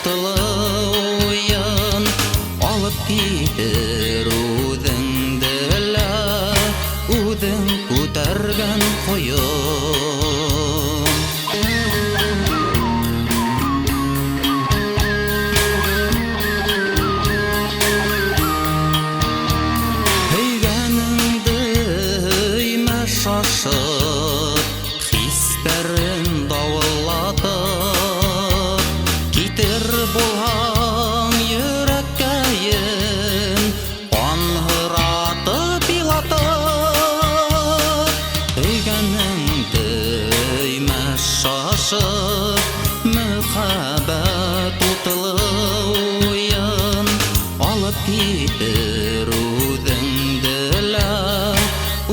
тутылы уен, алып китер үҙеңде лә, үҙең күтәргән ҡойон. Һөйгәнеңде өймә шашып, хистәрен давыллатып, китер булһаң йөрәккәйен, ҡанһыратып илатып. Һөйгәнеңде өймә шашып, мөхәббәт утылы уен, алып китер үҙеңде лә,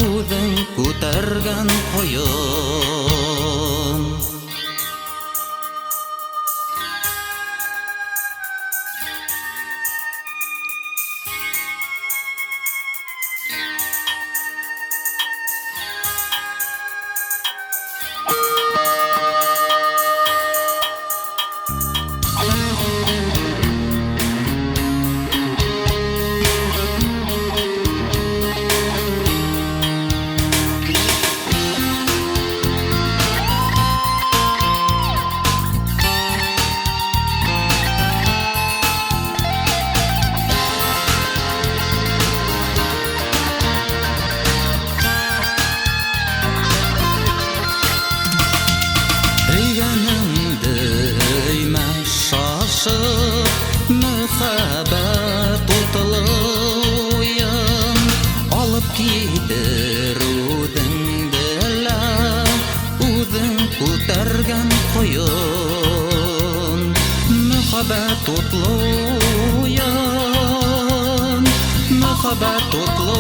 үҙең күтәргән ҡойон. Һөйгәнеңде өймә шашып, мөхәббәт утылы уен, алып китер үҙеңде лә, үҙең күтәргән ҡойон. Мөхәббәт утлы уен, мөхәббәт утлы